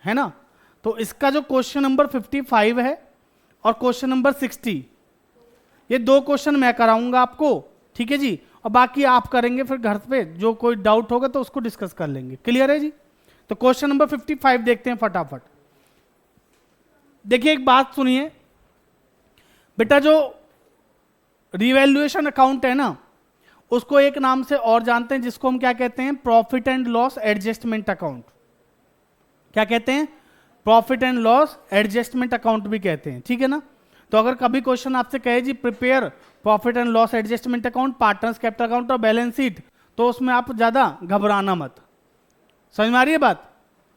है ना। तो इसका जो क्वेश्चन नंबर 55 है और क्वेश्चन नंबर 60, ये 2 क्वेश्चन मैं कराऊंगा आपको, ठीक है जी, और बाकी आप करेंगे फिर घर पे, जो कोई डाउट होगा तो उसको डिस्कस कर लेंगे। क्लियर है जी। तो क्वेश्चन नंबर 55 देखते हैं फटाफट। देखिए एक बात सुनिए बेटा, जो रिवैल्यूएशन अकाउंट है ना, उसको एक नाम से और जानते हैं, जिसको हम क्या कहते हैं, profit and loss adjustment account. क्या कहते हैं? Profit and loss adjustment account भी कहते हैं, ठीक है ना। तो अगर कभी क्वेश्चन आपसे कहे जी prepare profit and loss adjustment account, partners capital account और बैलेंस शीट, तो उसमें आप ज्यादा घबराना मत। समझ में आ रही है बात?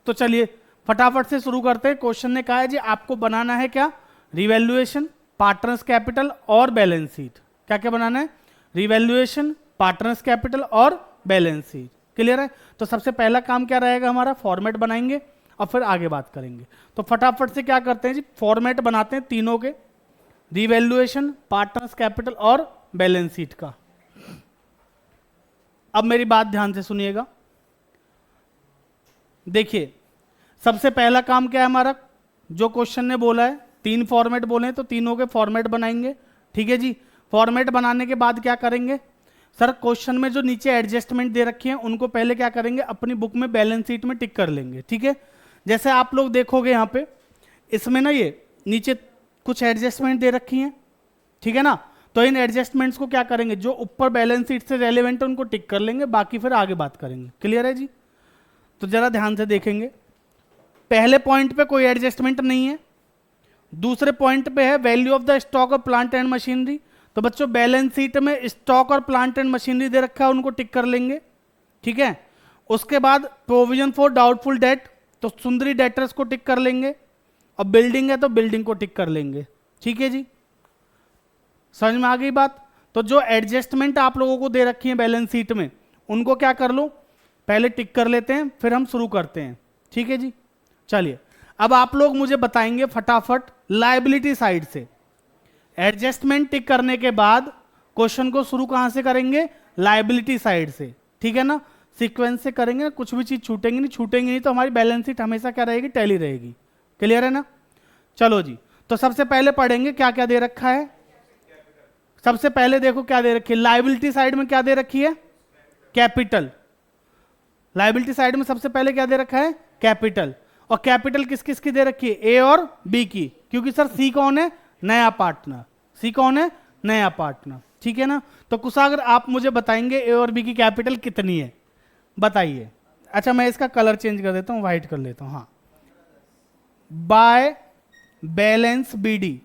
तो चलिए फटाफट से शुरू करते हैं। क्वेश्चन ने कहा है जी आपको बनाना है क्या, रिवैल्यूएशन, पार्टनर्स कैपिटल और बैलेंस शीट। क्या क्या बनाना है? रिवैल्यूएशन, पार्टनर्स कैपिटल और बैलेंस शीट। क्लियर है? तो सबसे पहला काम क्या रहेगा हमारा, फॉर्मेट बनाएंगे और फिर आगे बात करेंगे। तो फटाफट से क्या करते हैं जी, फॉर्मेट बनाते हैं तीनों के, रिवैल्यूएशन, पार्टनर्स कैपिटल और बैलेंस शीट का। अब मेरी बात ध्यान से सुनिएगा। देखिए सबसे पहला काम क्या है हमारा, जो क्वेश्चन ने बोला है 3 फॉर्मेट बोले हैं, तो तीनों के फॉर्मेट बनाएंगे, ठीक है जी। फॉर्मेट बनाने के बाद क्या करेंगे सर, क्वेश्चन में जो नीचे एडजस्टमेंट दे रखी है उनको पहले क्या करेंगे, अपनी बुक में बैलेंस शीट में टिक कर लेंगे, ठीक है। जैसे आप लोग देखोगे यहाँ पे, इसमें ना ये नीचे कुछ एडजस्टमेंट दे रखी हैं, ठीक है ना। तो इन एडजस्टमेंट्स को क्या करेंगे, जो ऊपर बैलेंस शीट से रेलेवेंट है उनको टिक कर लेंगे, बाकी फिर आगे बात करेंगे। क्लियर है जी। तो जरा ध्यान से देखेंगे, पहले पॉइंट पे कोई एडजस्टमेंट नहीं है, दूसरे पॉइंट पे है value of the stock of plant and machinery. तो बच्चों बैलेंस शीट में स्टॉक और प्लांट एंड मशीनरी दे रखा है, उनको टिक कर लेंगे, ठीक है। उसके बाद प्रोविजन फॉर डाउटफुल डेट, तो सुंदरी डेटर्स को टिक कर लेंगे, और बिल्डिंग है तो बिल्डिंग को टिक कर लेंगे, ठीक है जी। समझ में आ गई बात? तो जो एडजस्टमेंट आप लोगों को दे रखी है बैलेंस शीट में, उनको क्या कर लो, पहले टिक कर लेते हैं, फिर हम शुरू करते हैं, ठीक है जी। चलिए अब आप लोग मुझे बताएंगे फटाफट लायबिलिटी साइड से, एडजस्टमेंट टिक करने के बाद क्वेश्चन को शुरू कहां से करेंगे, लायबिलिटी साइड से, ठीक है ना। सीक्वेंस से करेंगे, कुछ भी चीज छूटेंगी नहीं तो हमारी बैलेंस शीट हमेशा क्या रहेगी, टैली रहेगी। क्लियर है ना। चलो जी, तो सबसे पहले पढ़ेंगे क्या क्या दे रखा है। सबसे पहले देखो क्या दे रखी है, लायबिलिटी साइड में क्या दे रखी है, कैपिटल। लायबिलिटी साइड में सबसे पहले क्या दे रखा है, कैपिटल। और कैपिटल किस किस की दे रखी है, ए और बी की, क्योंकि सर सी कौन है, नया पार्टनर। सी कौन है, नया पार्टनर, ठीक है ना। तो कुशागर आप मुझे बताएंगे ए और बी की कैपिटल कितनी है, बताइए। अच्छा मैं इसका कलर चेंज कर देता हूं, व्हाइट कर लेता हूं, हाँ। By balance BD.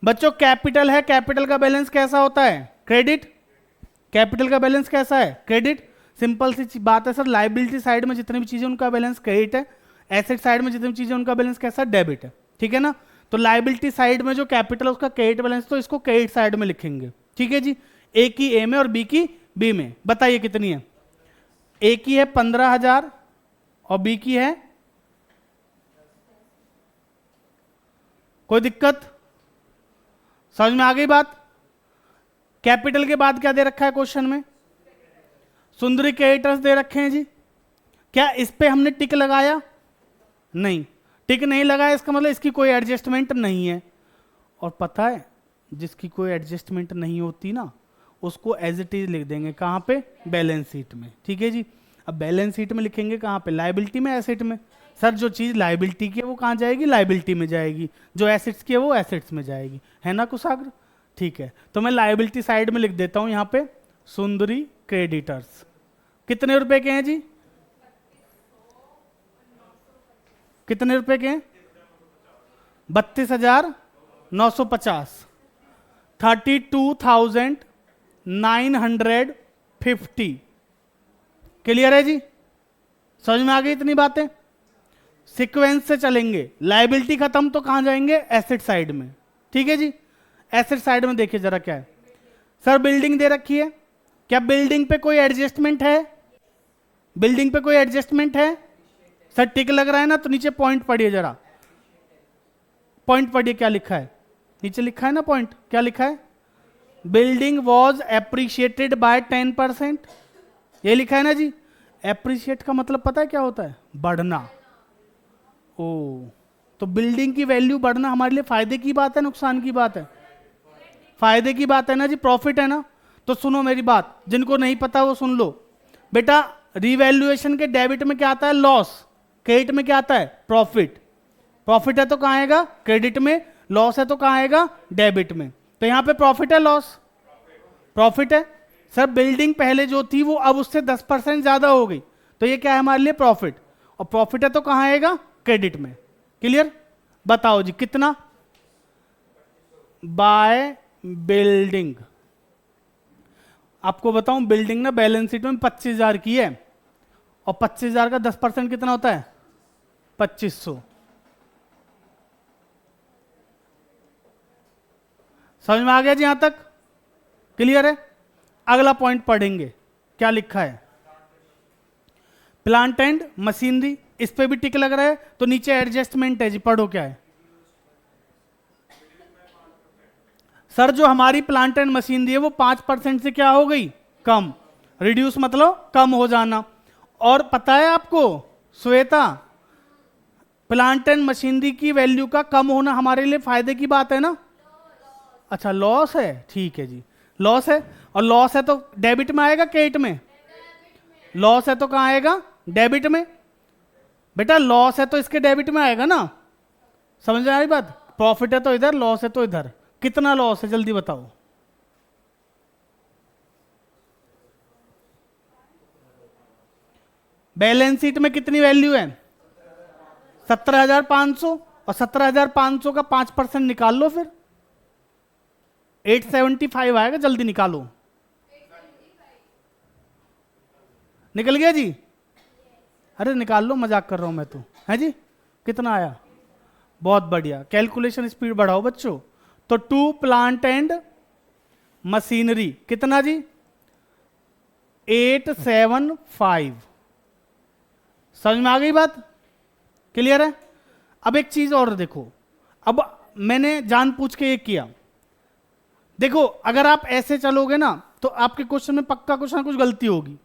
बच्चों कैपिटल है, कैपिटल का बैलेंस कैसा होता है, क्रेडिट। कैपिटल का बैलेंस कैसा है, क्रेडिट। सिंपल सी बात है सर, लायबिलिटी साइड में जितनी भी चीजें उनका बैलेंस क्रेडिट है, एसेट साइड में जितनी भी चीजें उनका बैलेंस कैसा, डेबिट है, ठीक है ना। तो लायबिलिटी साइड में जो कैपिटल है उसका क्रेडिट बैलेंस, तो इसको क्रेडिट साइड में लिखेंगे, ठीक है जी। ए की ए में और बी की बी में। बताइए कितनी है, ए की है 15,000 और बी की है, कोई दिक्कत, समझ में आ गई बात। कैपिटल के बाद क्या दे रखा है क्वेश्चन में, सुंदरी क्रेडिटर्स दे रखे हैं जी। क्या इस पे हमने टिक लगाया, नहीं, टिक नहीं लगाया, इसका मतलब इसकी कोई एडजस्टमेंट नहीं है। और पता है जिसकी कोई एडजस्टमेंट नहीं होती ना, उसको एज इट इज लिख देंगे, कहां पे, बैलेंस शीट में, ठीक है जी। अब बैलेंस शीट में लिखेंगे कहां पे, लायबिलिटी में, एसेट में। सर जो चीज लायबिलिटी की है वो कहां जाएगी, लायबिलिटी में जाएगी, जो एसेट्स की है वो एसेट्स में जाएगी, है ना कुशाग्र, ठीक है। तो मैं लायबिलिटी साइड में लिख देता हूं यहां पे सुंदरी क्रेडिटर्स। कितने रुपए के हैं जी, कितने रुपए के हैं, 32,950, 32,950। क्लियर है जी, समझ में आ गई इतनी बातें। सीक्वेंस से चलेंगे, लायबिलिटी खत्म तो कहां जाएंगे, एसेट साइड में, ठीक है जी। एसेट साइड में देखिए जरा क्या है, सर बिल्डिंग दे रखी है, क्या बिल्डिंग पे कोई एडजस्टमेंट है, बिल्डिंग पे कोई एडजस्टमेंट है, सर टिक लग रहा है ना, तो नीचे पॉइंट पढ़िए जरा, पॉइंट पढ़िए क्या लिखा है, नीचे लिखा है ना पॉइंट, क्या लिखा है, बिल्डिंग वॉज एप्रिशिएटेड बाय 10%, ये लिखा है ना जी। एप्रिशिएट का मतलब पता है क्या होता है, बढ़ना, ओ, तो बिल्डिंग की वैल्यू बढ़ना हमारे लिए फायदे की बात है, नुकसान की बात है? फायदे की बात है ना जी, प्रॉफिट है ना। तो सुनो मेरी बात, जिनको नहीं पता वो सुन लो बेटा। रिवैल्यूएशन के डेबिट में क्या आता है? लॉस। क्रेडिट में क्या आता है? प्रॉफिट। प्रॉफिट है तो कहां आएगा? क्रेडिट में। लॉस है तो कहां आएगा? डेबिट में। तो यहां पे प्रॉफिट है लॉस? प्रॉफिट है। सर बिल्डिंग पहले जो थी वो अब उससे 10% ज्यादा हो गई, तो ये क्या है हमारे लिए? प्रॉफिट। और प्रॉफिट है तो कहां आएगा? क्रेडिट में। क्लियर? बताओ जी कितना? By building. आपको बताऊं, बिल्डिंग ना बैलेंस शीट में 25,000 की है, और 25,000 का 10% कितना होता है? 2500। समझ में आ गया जी यहां तक? क्लियर है? अगला पॉइंट पढ़ेंगे, क्या लिखा है? Plant and machinery. इस पे भी टिक लग रहा है, तो नीचे एडजस्टमेंट है जी, पढ़ो क्या है? सर जो हमारी प्लांट एंड मशीनरी है वो 5% से क्या हो गई? कम। रिड्यूस मतलब कम हो जाना। और पता है आपको श्वेता, प्लांट एंड मशीनरी की वैल्यू का कम होना हमारे लिए फायदे की बात है ना? अच्छा लॉस है, ठीक है जी, लॉस है। और लॉस है तो डेबिट में आएगा क्रेडिट में? लॉस है तो कहां आएगा? डेबिट में। बेटा लॉस है तो इसके डेबिट में आएगा ना। समझ में आ रही बात? प्रॉफिट है तो इधर, लॉस है तो इधर। कितना लॉस है जल्दी बताओ? बैलेंस शीट में कितनी वैल्यू है? 17,500। और 17,500 का 5% निकाल लो फिर, 875 आएगा। जल्दी निकालो। निकल गया जी? अरे निकाल लो, मजाक कर रहा हूं मैं तो, है जी? कितना आया? बहुत बढ़िया, कैलकुलेशन स्पीड बढ़ाओ बच्चों। तो 2 प्लांट एंड मशीनरी कितना जी? 875। समझ में आ गई बात? क्लियर है? अब एक चीज और देखो, अब मैंने जानबूझ के ये किया। देखो अगर आप ऐसे चलोगे ना तो आपके क्वेश्चन में पक्का कुछ ना कुछ गलती होगी।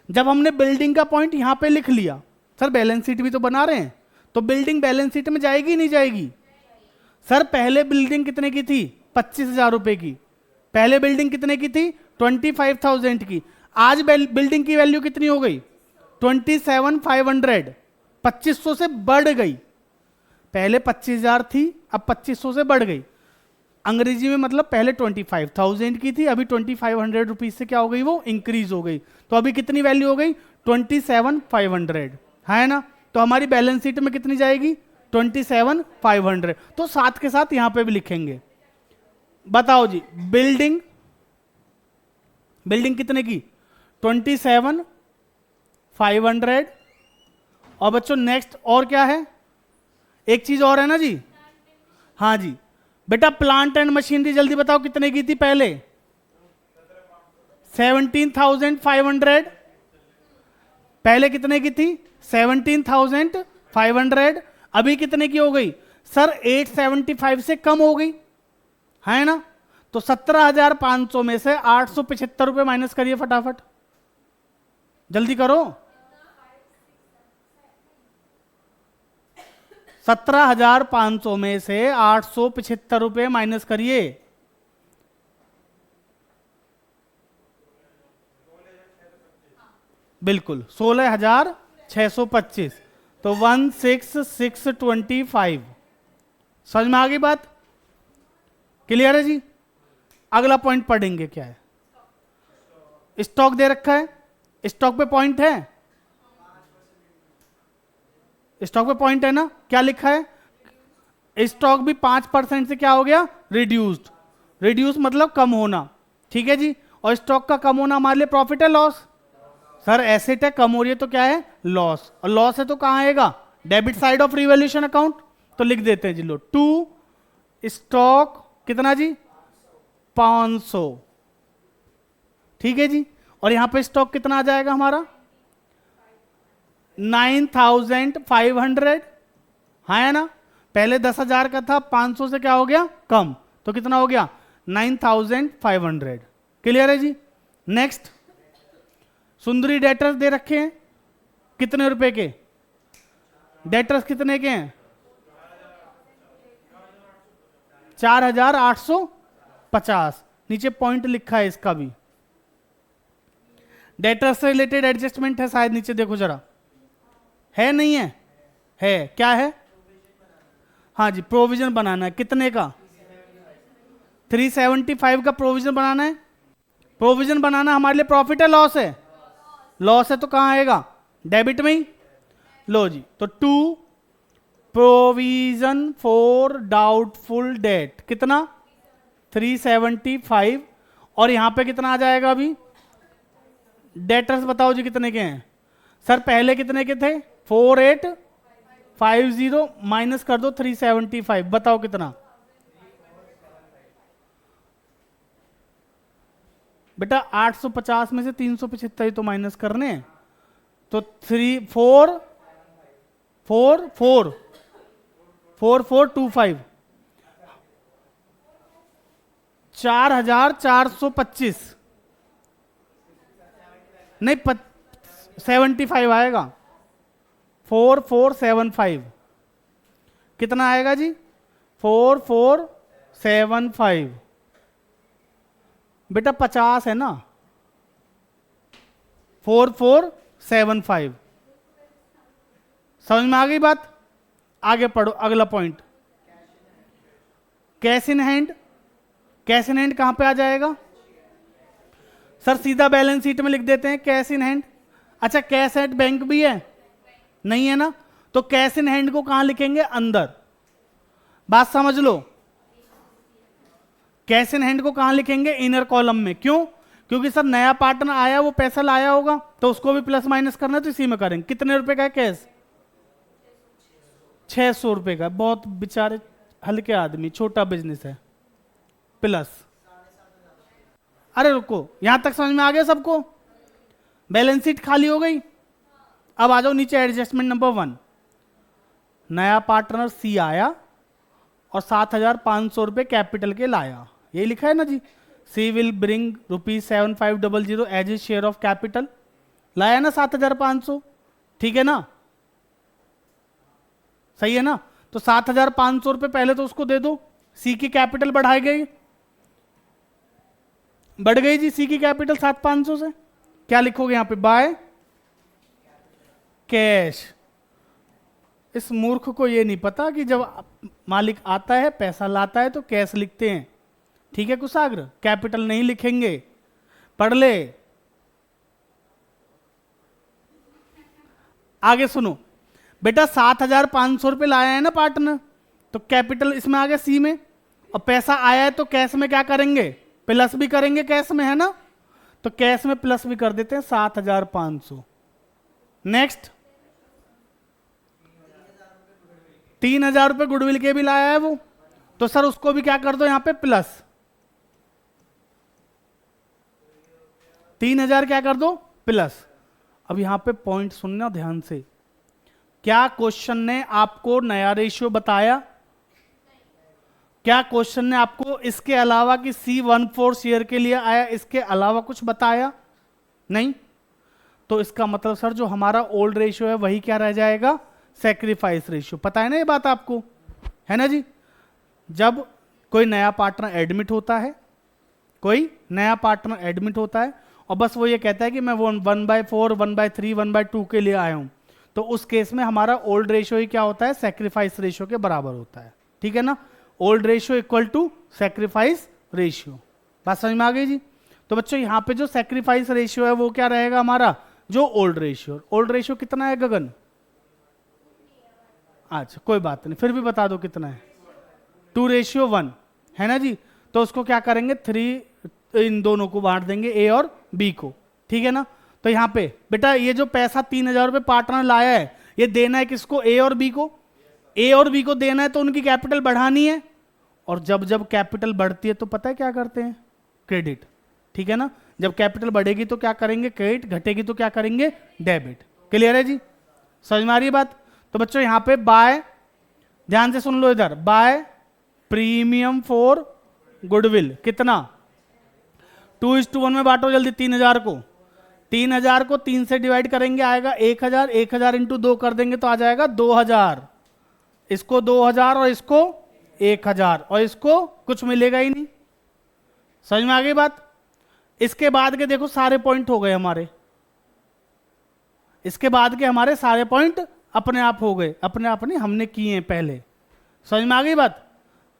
जब हमने बिल्डिंग का पॉइंट यहां पे लिख लिया, सर बैलेंस शीट भी तो बना रहे हैं, तो बिल्डिंग बैलेंस शीट में जाएगी नहीं जाएगी? सर पहले बिल्डिंग कितने की थी? 25,000 रुपए की। पहले बिल्डिंग कितने की थी? 25,000 की। आज बिल्डिंग की वैल्यू कितनी हो गई? 27,500। 2500 से बढ़ गई। पहले 25,000 थी, अब 2500 से बढ़ गई। अंग्रेजी में मतलब पहले 25,000 की थी, अभी 2,500 रुपीज से क्या हो गई? वो इंक्रीज हो गई। तो अभी कितनी वैल्यू हो गई? 27,500, है ना? तो हमारी बैलेंस शीट में कितनी जाएगी? 27,500। तो साथ के साथ यहां पे भी लिखेंगे। बताओ जी, बिल्डिंग कितने की? 27,500। और बच्चों नेक्स्ट और क्या है? एक चीज और है ना जी। हाँ जी बेटा, प्लांट एंड मशीनरी जल्दी बताओ कितने की थी पहले? 17,500। पहले कितने की थी? 17,500। अभी कितने की हो गई? सर 875 से कम हो गई, है ना? तो 17,500 में से 875 रुपए माइनस करिए फटाफट, जल्दी करो। 17,500 में से 875 रुपए माइनस करिए। बिल्कुल 16,625। तो 16,625। समझ में आ गई बात? क्लियर है जी? अगला पॉइंट पढ़ेंगे, क्या है? स्टॉक दे रखा है, स्टॉक पे पॉइंट है, स्टॉक पे पॉइंट है ना? क्या लिखा है? स्टॉक भी 5% से क्या हो गया? रिड्यूस्ड। रिड्यूस मतलब कम होना, ठीक है जी? और स्टॉक का कम होना हमारे लिए प्रॉफिट है लॉस? सर एसेट है, कम हो रही है तो क्या है? लॉस। और लॉस है तो कहां आएगा? Debit side of revaluation account. तो लिख देते हैं जी लो, 2 स्टॉक कितना जी? 500, ठीक है जी? और यहां पे स्टॉक कितना आ जाएगा हमारा? 9,500, है ना? पहले 10,000 का था, 500 से क्या हो गया? कम। तो कितना हो गया? 9,500। क्लियर है जी? नेक्स्ट, सुंदरी डेटर्स दे रखे हैं कितने रुपए के? डेटर्स कितने के हैं? 4850। नीचे पॉइंट लिखा है इसका भी। डेटर्स से रिलेटेड एडजस्टमेंट है शायद, नीचे देखो जरा, है नहीं है? है, क्या है? हाँ जी, प्रोविजन बनाना है। कितने का? 375 का प्रोविजन बनाना है। प्रोविजन बनाना हमारे लिए प्रॉफिट है लॉस है? लॉस है, तो कहां आएगा? डेबिट में ही। लो जी, तो 2 प्रोविजन फॉर डाउटफुल डेट, कितना? 375। और यहां पे कितना आ जाएगा अभी? डेटर्स बताओ जी कितने के हैं? सर पहले कितने के थे? 4850 माइनस कर दो 375, बताओ कितना? बेटा 850 में से 375 तो माइनस करने हैं, तो 4425 4425 नहीं 75 आएगा। 4475 कितना आएगा जी? 4475। बेटा 50 है ना? 4475। समझ में आ गई बात? आगे पढ़ो, अगला point, cash in hand. Cash in hand कहां पे आ जाएगा? सर सीधा बैलेंस शीट में लिख देते हैं कैश इन हैंड। अच्छा, कैश एट बैंक भी है? नहीं है ना, तो कैश इन हैंड को कहां लिखेंगे? अंदर। बात समझ लो, कैश इन हैंड को कहां लिखेंगे? इनर कॉलम में। क्यों? क्योंकि सर नया पार्टनर आया, वो पैसा लाया होगा, तो उसको भी प्लस माइनस करना है, तो इसी में करेंगे। कितने रुपए का है कैश? 600 रुपए का। बहुत बेचारे हल्के आदमी, छोटा बिजनेस है, प्लस। अरे रुको, यहां तक समझ में आ गया सबको? बैलेंस शीट खाली हो गई। अब आ जाओ नीचे, एडजस्टमेंट नंबर 1। नया पार्टनर सी आया और 7500 रुपए कैपिटल के लाया, यही लिखा है ना जी। She will bring ₹7500 as a share of capital. लाया ना 7500, ठीक है ना? सही है ना? तो 7500 रुपए पहले तो उसको दे दो। सी की कैपिटल बढ़ाई गई, बढ़ गई जी सी की कैपिटल 7500 से। क्या लिखोगे यहां पे? By cash. इस मूर्ख को ये नहीं पता कि जब मालिक आता है, पैसा लाता है, तो कैश लिखते हैं। ठीक है कुशाग्र, कैपिटल नहीं लिखेंगे, पढ़ ले। आगे सुनो बेटा, 7500 रुपए लाया है ना पार्टनर, तो कैपिटल इसमें आ गया सी में, और पैसा आया है तो कैश में क्या करेंगे? प्लस भी करेंगे, कैश में है ना, तो कैश में प्लस भी कर देते हैं 7500। नेक्स्ट, 3000 रुपए गुडविल के भी लाया है वो, तो सर उसको भी क्या कर दो यहां पे? प्लस 3000 क्या कर दो? प्लस। अब यहां पे पॉइंट सुनना ध्यान से। क्या क्वेश्चन ने आपको नया रेशियो बताया? क्या क्वेश्चन ने आपको इसके अलावा कि C14 शेयर के लिए आया, इसके अलावा कुछ बताया? नहीं। तो इसका मतलब सर जो हमारा ओल्ड रेशियो है वही क्या रह जाएगा? Sacrifice ratio. पता है ना ये बात आपको, है ना जी? जब कोई नया पार्टनर एडमिट होता है, कोई नया पार्टनर एडमिट होता है और बस वो ये कहता है कि मैं 1/4, 1/3, 1/2 के लिए आया हूं, तो उस केस में हमारा ओल्ड रेशियो ही क्या होता है? सैक्रिफाइस रेशियो के बराबर होता है। ठीक है ना? Old ratio equal to sacrifice ratio. बात समझ में आ गई जी? तो बच्चों यहां पे जो सैक्रिफाइस रेशियो है वो क्या रहेगा हमारा? जो ओल्ड रेशियो। ओल्ड रेशियो कितना है गगन? अच्छा कोई बात नहीं, फिर भी बता दो कितना है। 2:1 है ना जी? तो उसको क्या करेंगे? 3, इन दोनों को बांट देंगे, ए और बी को। ठीक है ना? तो यहां पे बेटा ये जो पैसा 3000 रुपए पार्टनर लाया है, ये देना है किसको? ए और बी को। ए और बी को देना है तो उनकी कैपिटल बढ़ानी है, और जब जब कैपिटल बढ़ती है तो पता है क्या करते हैं? क्रेडिट। ठीक है ना? जब कैपिटल बढ़ेगी तो क्या करेंगे? क्रेडिट। घटेगी तो क्या करेंगे? डेबिट। क्लियर है जी? समझ में आ रही है बात? तो बच्चों यहां पे बाय, ध्यान से सुन लो इधर, बाय प्रीमियम फॉर गुडविल कितना? 2:1 में बांटो जल्दी 3000 को। 3000 को 3 से डिवाइड करेंगे आएगा 1000, 1000 इंटू 2 कर देंगे तो आ जाएगा 2000, इसको 2000 और इसको 1000, और इसको कुछ मिलेगा ही नहीं। समझ में आ गई बात? इसके बाद के देखो सारे पॉइंट हो गए हमारे, इसके बाद के हमारे सारे पॉइंट अपने आप हो गए, अपने आप नहीं, हमने किए हैं पहले। समझ में आ गई बात?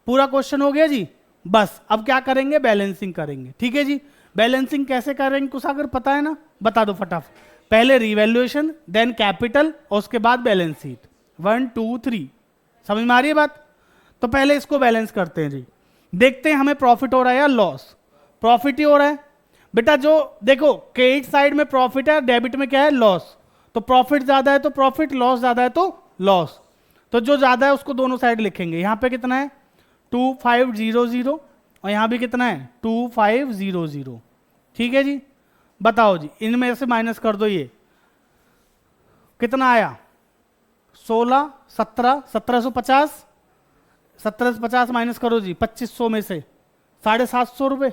पूरा क्वेश्चन हो गया जी। बस अब क्या करेंगे, बैलेंसिंग करेंगे। ठीक है जी, बैलेंसिंग कैसे करेंगे कुछ अगर पता है ना बता दो फटाफट। पहले रिवैल्यूएशन, देन कैपिटल, और उसके बाद बैलेंस शीट। 1 2 3। समझ में आ रही है बात? तो पहले इसको बैलेंस करते हैं जी। देखते हैं हमें प्रॉफिट हो रहा है या लॉस। प्रॉफिट ही हो रहा है बेटा। जो देखो क्रेडिट साइड में प्रॉफिट है, डेबिट में क्या है, लॉस। तो प्रॉफिट ज्यादा है तो प्रॉफिट, लॉस ज्यादा है तो लॉस। तो जो ज्यादा है उसको दोनों साइड लिखेंगे। यहां पे कितना है 2500, और यहां भी कितना है 2500। ठीक है जी, बताओ जी, इनमें से माइनस कर दो, ये कितना आया 16, 17, 1750, 1750 माइनस करो जी 2500 में से 750 रुपये।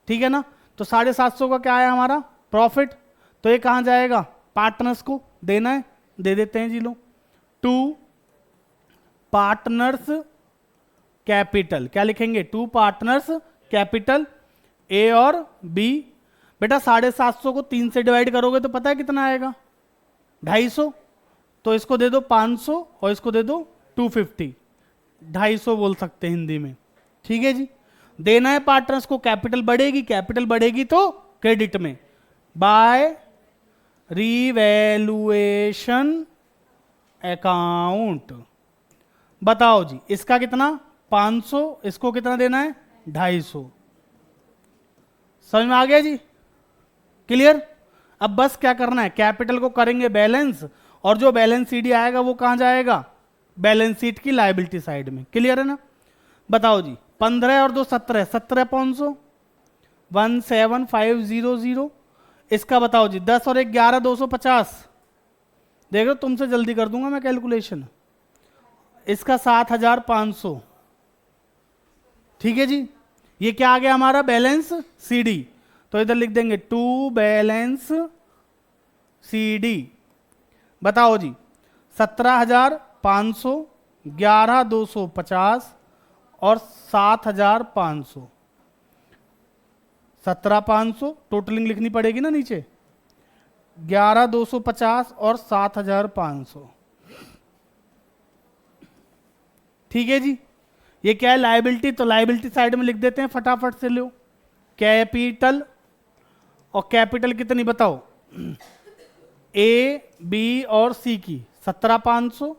ठीक है ना, तो 750 का क्या आया हमारा प्रॉफिट। तो ये कहां जाएगा, पार्टनर्स को देना है, दे देते हैं जी लो। 2 पार्टनर्स कैपिटल, क्या लिखेंगे 2 पार्टनर्स कैपिटल, ए और बी। बेटा 750 को 3 से डिवाइड करोगे तो पता है कितना आएगा 250। तो इसको दे दो 500 और इसको दे दो 250, 250 बोल सकते हैं हिंदी में। ठीक है जी, देना है पार्टनर्स को, कैपिटल बढ़ेगी, कैपिटल बढ़ेगी तो क्रेडिट में, बाय रिवैल्यूएशन अकाउंट। बताओ जी, इसका कितना 500, इसको कितना देना है 250। समझ में आ गया जी, क्लियर? अब बस क्या करना है, कैपिटल को करेंगे बैलेंस, और जो बैलेंस शीट आएगा वो कहां जाएगा, बैलेंस शीट की लायबिलिटी साइड में। क्लियर है ना? बताओ जी, 15 और 2 17, 17,500, 17500। इसका बताओ जी 10 और 1 11, 250। देखो तुमसे जल्दी कर दूंगा मैं कैलकुलेशन। इसका 7500। ठीक है जी, ये क्या आ गया हमारा बैलेंस सीडी। तो इधर लिख देंगे 2 बैलेंस सीडी। बताओ जी 17,500, 11,250 और 7,500। 17,500 टोटलिंग लिखनी पड़ेगी ना नीचे, 11,250 और 7,500। ठीक है जी, ये क्या है लायबिलिटी, तो लायबिलिटी साइड में लिख देते हैं, फटाफट से लो। कैपिटल, और कैपिटल कितनी बताओ, ए बी और सी की 17,500,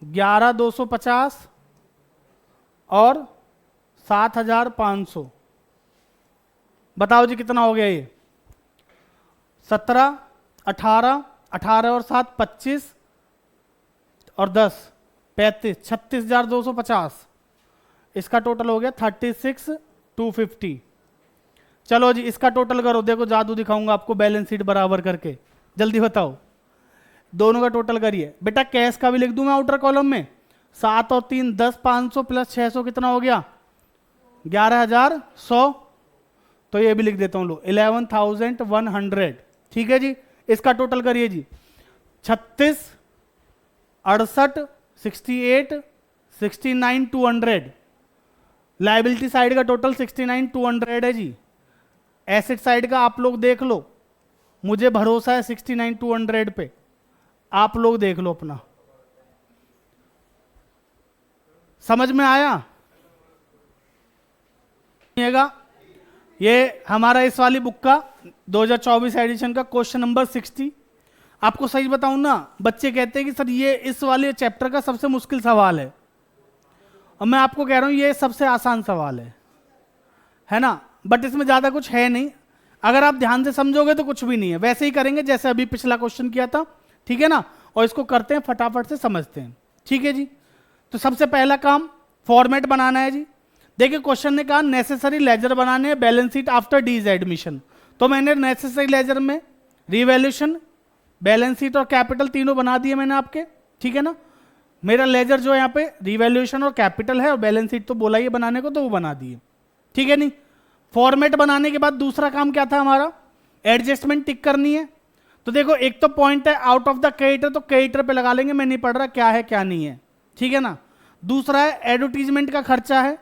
11,250 और 7,500। बताओ जी कितना हो गया ये 17, 18, 18 और 7 25 और 10 35, 36,250। इसका टोटल हो गया 36,250। चलो जी इसका टोटल करो, देखो जादू दिखाऊंगा आपको बैलेंस शीट बराबर करके। जल्दी बताओ, दोनों का टोटल करिए। बेटा कैश का भी लिख दूं मैं आउटर कॉलम में, 7 और 3 10, 500 प्लस 600 कितना हो गया 11,100। तो ये भी लिख देता हूं लो 11,100। ठीक है जी, इसका टोटल करिए जी 36, 68, 68, 69,200। लायबिलिटी साइड का टोटल 69,200 है जी। एसेट साइड का आप लोग देख लो, मुझे भरोसा है 69,200 पे, आप लोग देख लो अपना। समझ में आया? ये हमारा इस वाली बुक का 2024 एडिशन का क्वेश्चन नंबर 60। आपको सही बताऊं ना, बच्चे कहते हैं कि सर ये इस वाले चैप्टर का सबसे मुश्किल सवाल है, और मैं आपको कह रहा हूं ये सबसे आसान सवाल है ना। बट इसमें ज्यादा कुछ है नहीं, अगर आप ध्यान से समझोगे तो कुछ भी नहीं है, वैसे ही करेंगे जैसे अभी पिछला क्वेश्चन किया था। ठीक है ना, और इसको करते हैं फटाफट से समझते हैं। ठीक है जी, तो सबसे पहला काम फॉर्मेट बनाना है जी। देखिए क्वेश्चन ने कहा नेसेसरी लेजर बनाने हैं बैलेंस शीट आफ्टर डीज एडमिशन। तो मैंने नेसेसरी लेजर में रिवैल्यूएशन, बैलेंस शीट और कैपिटल तीनों बना दिए मैंने आपके। ठीक है ना, मेरा लेजर जो है यहाँ पे रिवैल्यूएशन और कैपिटल है, और बैलेंस शीट तो बोला ही बनाने को, तो वो बना दिए। ठीक है नहीं, फॉर्मेट बनाने के बाद दूसरा काम क्या था हमारा, एडजस्टमेंट टिक करनी है। तो देखो एक तो पॉइंट है आउट ऑफ द क्रेडिटर, तो क्रेडिटर पे लगा लेंगे, मैं नहीं पढ़ रहा क्या है क्या नहीं है, ठीक है ना। दूसरा है एडवर्टीजमेंट का खर्चा है,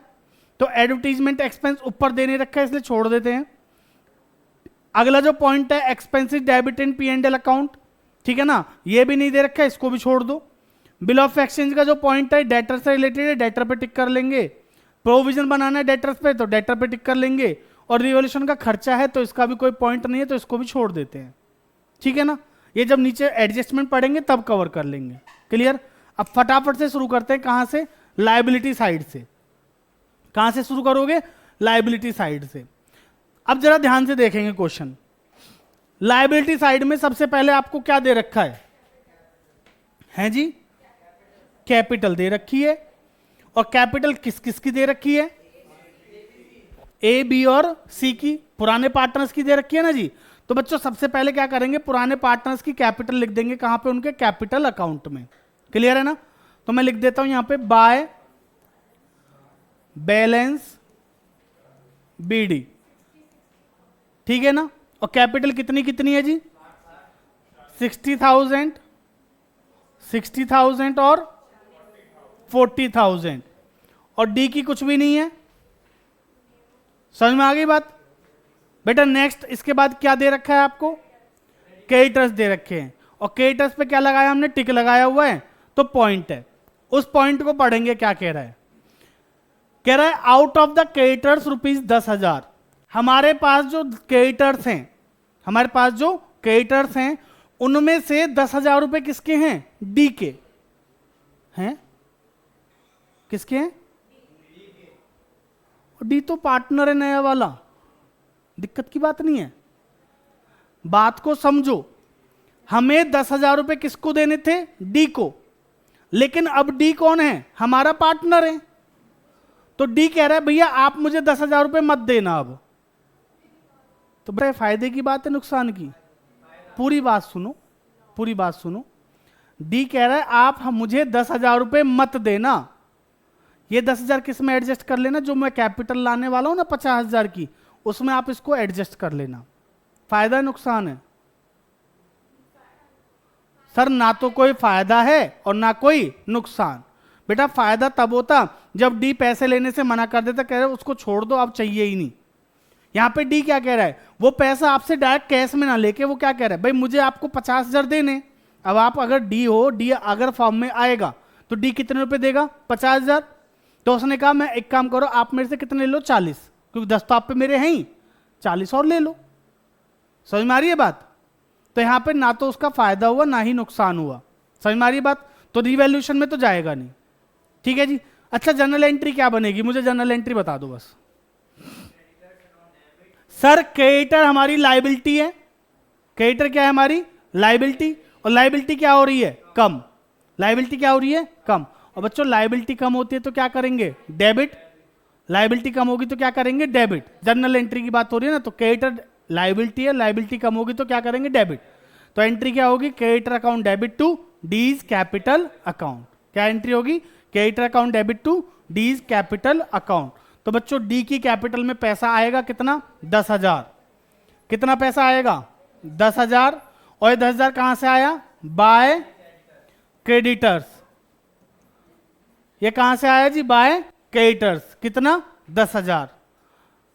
तो एडवर्टीजमेंट एक्सपेंस ऊपर देने रखा है इसलिए छोड़ देते हैं। अगला जो पॉइंट है expensive debit in P&L account, ठीक है ना, ये भी नहीं दे रखा है, इसको भी छोड़ दो। बिल ऑफ एक्सचेंज का जो पॉइंट है डेटर से रिलेटेड है, डेटर पे टिक कर लेंगे। प्रोविजन बनाना है डेटर्स पे, तो डेटर पे टिक कर लेंगे। और रिवॉल्यूशन का खर्चा है तो इसका भी कोई पॉइंट नहीं है, तो इसको भी छोड़ देते हैं, ठीक है ना। ये जब नीचे एडजस्टमेंट पढ़ेंगे तब कवर कर लेंगे, क्लियर। अब फटाफट से शुरू करते हैं, कहां से, लायबिलिटी साइड से। कहां से शुरू करोगे, लायबिलिटी साइड से। अब जरा ध्यान से देखेंगे क्वेश्चन। लायबिलिटी साइड में सबसे पहले आपको क्या दे रखा है जी, कैपिटल दे रखी है। और कैपिटल किस किस की दे रखी है, ए बी और सी की, पुराने पार्टनर्स की दे रखी है ना जी। तो बच्चों सबसे पहले क्या करेंगे, पुराने पार्टनर्स की कैपिटल लिख देंगे, कहां पे, उनके कैपिटल अकाउंट में, क्लियर है ना। तो मैं लिख देता हूं यहां पे बाय बैलेंस BD, ठीक है ना। और कैपिटल कितनी कितनी है जी, 60,000, 60,000 और 40,000। और डी की कुछ भी नहीं है, समझ में आ गई बात बेटा। नेक्स्ट इसके बाद क्या दे रखा है आपको, क्रेडिटर्स दे रखे हैं। और क्रेडिटर्स पे क्या लगाया हमने, टिक लगाया हुआ है, तो पॉइंट है। उस पॉइंट को पढ़ेंगे, क्या कह रहा है, कह रहा है आउट ऑफ द क्रेडिटर्स ₹10,000। हमारे पास जो क्रेडिटर्स हैं, हमारे पास जो क्रेडिटर्स हैं उनमें से 10,000 रुपए किसके हैं, डी के हैं, किसके हैं, डी तो पार्टनर है नया वाला, दिक्कत की बात नहीं है। बात को समझो, हमें 10,000 रुपए किसको देने थे, डी को, लेकिन अब डी कौन है, हमारा पार्टनर है। तो डी कह रहा है भैया आप मुझे 10,000 रुपए मत देना अब। तो बड़े फायदे की बात है नुकसान की, पूरी बात सुनो, पूरी बात सुनो। डी कह रहा है आप मुझे 10,000 रुपए मत देना, ये 10,000 किस में एडजस्ट कर लेना, जो मैं कैपिटल लाने वाला हूं ना 50,000 की, उसमें आप इसको एडजस्ट कर लेना। फायदा है नुकसान है, सर ना तो कोई फायदा है और ना कोई नुकसान। बेटा फायदा तब होता जब डी पैसे लेने से मना कर देता, कह रहे उसको छोड़ दो अब चाहिए ही नहीं। यहां पे डी क्या कह रहा है, वो पैसा आपसे डायरेक्ट कैश में ना लेके वो क्या कह रहा है, भाई मुझे आपको 50,000 देने। अब आप अगर डी हो, डी अगर फॉर्म में आएगा तो डी कितने रुपए देगा, 50,000। तो उसने कहा मैं एक काम करो आप मेरे से कितने ले लो, 40, क्योंकि 10 तो आप पे मेरे हैं ही, 40 और ले लो। समझ में आ रही है बात। तो यहां पे ना तो उसका फायदा हुआ ना ही नुकसान हुआ, समझ में आ रही है बात। तो रिवैल्यूएशन में तो जाएगा नहीं, ठीक है जी। अच्छा जर्नल एंट्री क्या बनेगी, मुझे जर्नल एंट्री बता दो बस। सर क्रेडिटर हमारी लायबिलिटी है, क्रेडिटर क्या है हमारी लायबिलिटी, और लायबिलिटी क्या हो रही है, कम। लायबिलिटी क्या हो रही है, कम। और बच्चों लायबिलिटी कम होती है तो क्या करेंगे, डेबिट। लायबिलिटी कम होगी तो क्या करेंगे, डेबिट। जर्नल एंट्री की बात हो रही है ना, तो क्रेडिटर लायबिलिटी है, लायबिलिटी कम होगी तो क्या करेंगे, डेबिट। तो एंट्री क्या होगी, creditor account debit to D's capital account. क्या एंट्री होगी, creditor account debit to D's capital account. तो बच्चों डी की कैपिटल में पैसा आएगा कितना, 10,000। कितना पैसा आएगा, 10,000। और ये 10,000 कहां से आया, बाय क्रेडिटर्स। ये कहां से आया जी, बाय क्रेडिटर्स। कितना, 10,000।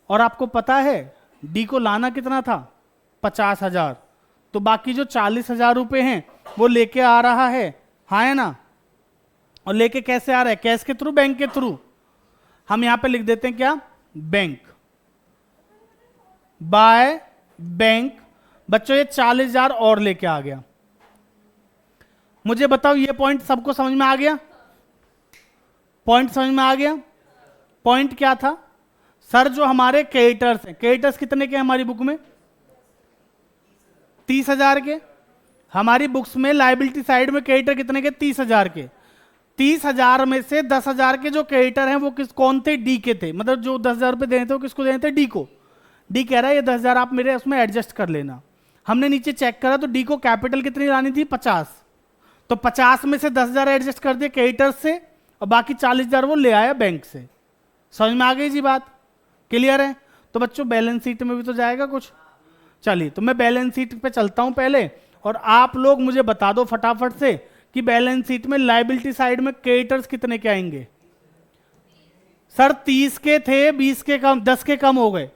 और आपको पता है डी को लाना कितना था, 50,000। तो बाकी जो 40,000 रुपए हैं वो लेके आ रहा है, हाँ है ना। और लेके कैसे आ रहा है, कैश के थ्रू, बैंक के थ्रू। हम यहां पे लिख देते हैं क्या, बैंक, बाय बैंक। बच्चों ये 40,000 और लेके आ गया। मुझे बताओ ये पॉइंट सबको समझ में आ गया, पॉइंट समझ में आ गया। पॉइंट क्या था, सर जो हमारे क्रेडिटर्स हैं, क्रेडिटर्स कितने के हैं हमारी बुक में, 30,000 के। हमारी बुक्स में लायबिलिटी साइड में क्रेडिटर कितने के, 30,000 के। 30,000 में से 10,000 के जो क्रेडिटर हैं वो किस कौन थे, डी के थे। मतलब जो 10,000 रुपए देने थे वो किसको देने थे, डी को। डी कह रहा है ये 10,000 आप मेरे उसमें एडजस्ट कर लेना। हमने नीचे चेक करा तो डी को कैपिटल कितनी लानी थी, 50। तो 50 में से 10,000 एडजस्ट कर दिए क्रेडिटर्स से, और बाकी 40,000 वो ले आया बैंक से। समझ में आ गई जी बात, क्लियर है। तो बच्चों बैलेंस शीट में भी तो जाएगा कुछ। चलिए तो मैं बैलेंस शीट पे चलता हूं पहले, और आप लोग मुझे बता दो फटाफट से कि बैलेंस शीट में लायबिलिटी साइड में क्रेडिटर्स कितने के आएंगे। सर 30 के थे, 20 के कम, 10 के कम हो गए।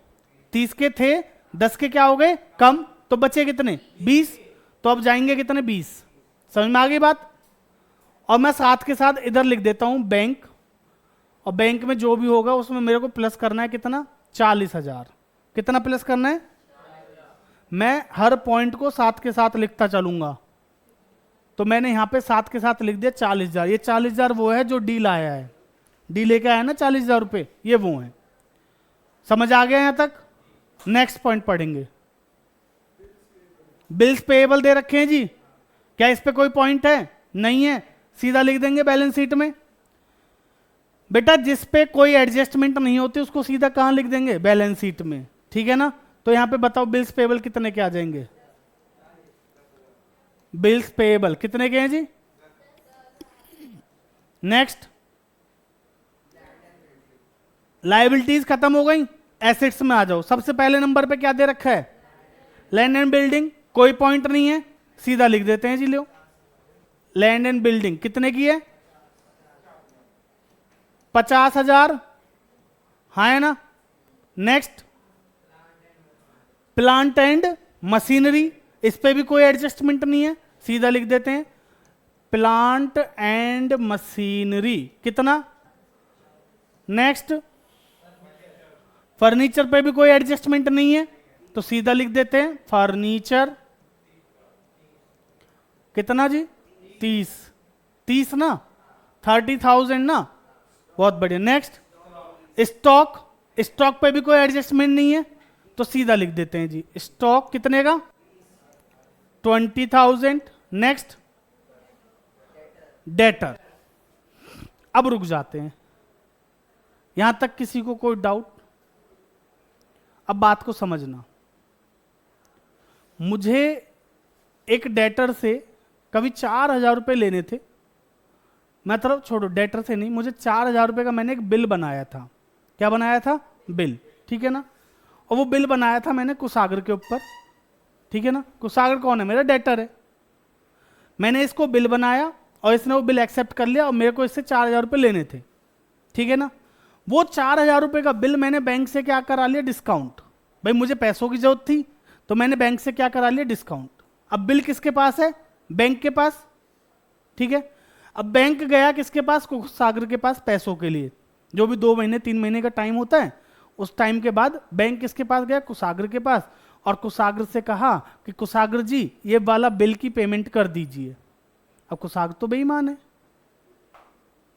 30 के थे, 10 के क्या हो गए कम, तो बचे कितने 20। तो अब जाएंगे कितने 20। समझ में आ गई बात। और मैं साथ के साथ इधर लिख देता हूं बैंक, और बैंक में जो भी होगा उसमें मेरे को प्लस करना है कितना 40,000। कितना प्लस करना है, मैं हर पॉइंट को साथ के साथ लिखता चलूंगा। तो मैंने यहां पे साथ के साथ लिख दिया 40,000। ये 40,000 वो है जो डील आया है, डी लेके आया ना 40,000 रुपए, ये वो है। समझ आ गया यहां तक। नेक्स्ट पॉइंट पढ़ेंगे। बिल्स पेएबल दे रखे हैं जी, क्या इस पे कोई पॉइंट है, नहीं है, सीधा लिख देंगे बैलेंस शीट में। बेटा जिस पे कोई एडजस्टमेंट नहीं होती उसको सीधा कहां लिख देंगे, बैलेंस शीट में, ठीक है ना। तो यहां पे बताओ बिल्स पेएबल कितने के आ जाएंगे। बिल्स पेएबल कितने के हैं जी। नेक्स्ट, लायबिलिटीज खत्म हो गई, एसेट्स में आ जाओ। सबसे पहले नंबर पे क्या दे रखा है, लैंड एंड बिल्डिंग, कोई पॉइंट नहीं है, सीधा लिख देते हैं जी। लो लैंड एंड बिल्डिंग कितने की है, 50,000, हाँ है ना। नेक्स्ट, प्लांट एंड मशीनरी, इस पे भी कोई एडजस्टमेंट नहीं है, सीधा लिख देते हैं प्लांट एंड मशीनरी कितना। नेक्स्ट, फर्नीचर पे भी कोई एडजस्टमेंट नहीं है, तो सीधा लिख देते हैं फर्नीचर कितना जी 30 ना, 30,000 ना, बहुत बढ़िया। नेक्स्ट, स्टॉक, स्टॉक पे भी कोई एडजस्टमेंट नहीं है, तो सीधा लिख देते हैं जी स्टॉक कितने का 20,000। Next, debtor. अब रुक जाते हैं, यहां तक किसी को कोई डाउट। अब बात को समझना, मुझे एक डेटर से कभी 4,000 रुपए लेने थे। मैं तरफ छोड़ो, डेटर से नहीं, मुझे 4,000 रुपए का मैंने एक बिल बनाया था। क्या बनाया था, बिल, ठीक है ना। और वो बिल बनाया था मैंने कुशागर के ऊपर, ठीक है ना। कुशागर कौन है, मेरा डेटर है। मैंने इसको बिल बनाया और इसने वो बिल एक्सेप्ट कर लिया, और मेरे को इससे 4,000 रुपए लेने थे, ठीक है ना। वो 4,000 रुपए का बिल मैंने बैंक से क्या करा लिया, डिस्काउंट। भाई मुझे पैसों की जरूरत थी, तो मैंने बैंक से क्या करा लिया, डिस्काउंट। अब बिल किसके पास है, बैंक के पास, ठीक है। अब बैंक गया किसके पास, कुशागर के पास पैसों के लिए। जो भी 2 महीने 3 महीने का टाइम होता है, उस टाइम के बाद बैंक किसके पास गया, कुशागर के पास, और कुशागर से कहा कि कुशागर जी ये वाला बिल की पेमेंट कर दीजिए। अब कुशागर तो बेईमान है,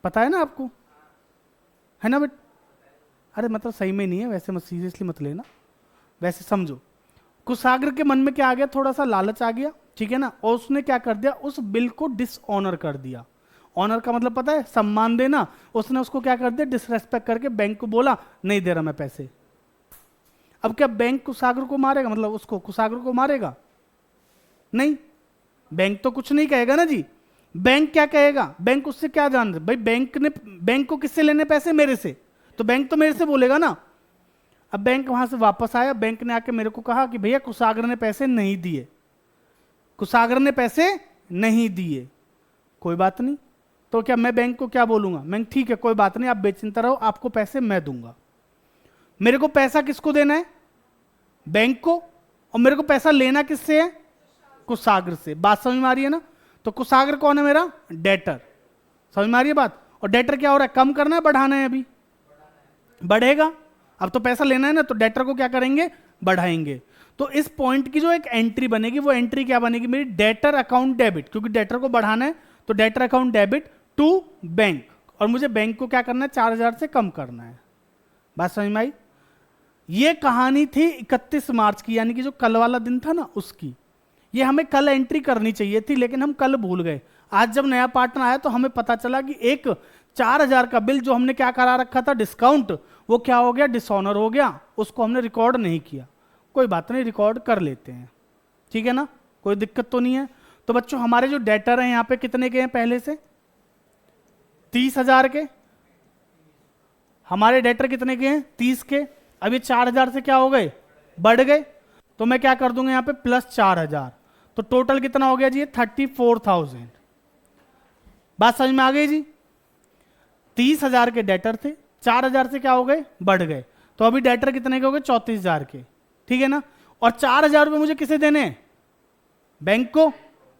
पता है ना आपको, है ना। बट अरे मतलब सही में नहीं है, वैसे मत सीरियसली मत लेना, वैसे समझो। कुशागर के मन में क्या आ गया, थोड़ा सा लालच आ गया, ठीक है ना। और उसने क्या कर दिया, उस बिल को डिसऑनर कर दिया। ऑनर का मतलब पता है, सम्मान देना। उसने उसको क्या कर दिया, डिसरेस्पेक्ट करके बैंक को बोला नहीं दे रहा मैं पैसे। अब क्या बैंक कुशागर को मारेगा, मतलब उसको कुशागर को मारेगा, नहीं। बैंक तो कुछ नहीं कहेगा ना जी। बैंक क्या कहेगा, बैंक उससे क्या जान रहे भाई, बैंक को किससे लेने पैसे, मेरे से, तो बैंक तो मेरे से बोलेगा ना। अब बैंक वहां से वापस आया, बैंक ने आके मेरे को कहा कि भैया कुशागर ने पैसे नहीं दिए, कुशागर ने पैसे नहीं दिए। कोई बात नहीं, तो क्या मैं बैंक को क्या बोलूंगा, मैं ठीक है कोई बात नहीं, आप बेचिंता रहो, आपको पैसे मैं दूंगा। मेरे को पैसा किसको देना है, बैंक को, और मेरे को पैसा लेना किससे है, कुशागर से। बात समझ में आ रही है ना। तो कुशागर कौन है, मेरा डेटर। समझ में आ रही है बात। और डेटर क्या हो रहा है, कम करना है बढ़ाना है, अभी बढ़ेगा। अब तो पैसा लेना है ना, तो डेटर को क्या करेंगे, बढ़ाएंगे। तो इस पॉइंट की जो एक एंट्री बनेगी, वो एंट्री क्या बनेगी मेरी, डेटर अकाउंट डेबिट, क्योंकि डेटर को बढ़ाना है, तो debtor account debit to bank, और मुझे बैंक को क्या करना है, 4,000 से कम करना है। बात समझ में आई। ये कहानी थी 31 मार्च की, यानी कि जो कल वाला दिन था ना उसकी। ये हमें कल एंट्री करनी चाहिए थी, लेकिन हम कल भूल गए। आज जब नया पार्टनर आया तो हमें पता चला कि एक 4,000 का बिल जो हमने क्या करा रखा था डिस्काउंट, वो क्या हो गया, डिसऑनर हो गया। उसको हमने रिकॉर्ड नहीं किया। कोई बात नहीं, रिकॉर्ड कर लेते हैं, ठीक है ना, कोई दिक्कत तो नहीं है। तो बच्चों हमारे जो डेटर हैं यहां पे कितने के हैं, पहले से 30,000 के। हमारे डेटर कितने के हैं, 30 के। अब ये 4000 से क्या हो गए, बढ़ गए, तो मैं क्या कर दूंगा यहाँ पे प्लस 4000, तो टोटल कितना हो गया जी, 34,000। बात समझ में आ गई जी। 30,000 के डेटर थे, 4000 से क्या हो गए, बढ़ गए, तो अभी डेटर कितने के हो गए, 34,000 के, ठीक है ना। और 4,000 रुपये मुझे किसे देने हैं, बैंक को,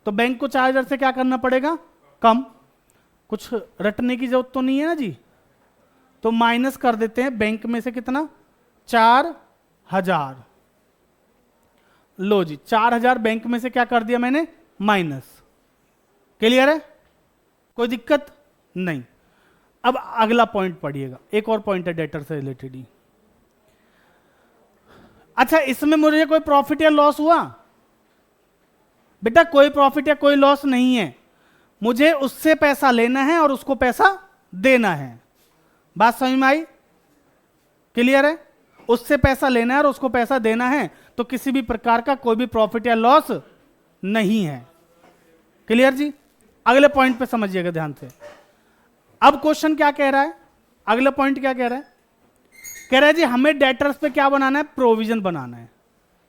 तो बैंक को 4,000 से क्या करना पड़ेगा, कम। कुछ रटने की जरूरत तो नहीं है ना जी, तो माइनस कर देते हैं बैंक में से कितना, 4,000। लो जी 4,000 बैंक में से क्या कर दिया मैंने, माइनस। क्लियर है, कोई दिक्कत नहीं। अब अगला पॉइंट पढ़िएगा, एक और पॉइंट है डेटर से रिलेटेड ही। अच्छा, इसमें मुझे कोई प्रॉफिट या लॉस हुआ, बेटा कोई प्रॉफिट या कोई लॉस नहीं है, मुझे उससे पैसा लेना है और उसको पैसा देना है। बात समझ में आई, क्लियर है, उससे पैसा लेना है और उसको पैसा देना है, तो किसी भी प्रकार का कोई भी प्रॉफिट या लॉस नहीं है। क्लियर जी, अगले पॉइंट पे समझिएगा ध्यान से। अब क्वेश्चन क्या कह रहा है, अगला पॉइंट क्या कह रहा है, कह रहा है जी हमें डेटर्स पे क्या बनाना है, प्रोविजन बनाना है।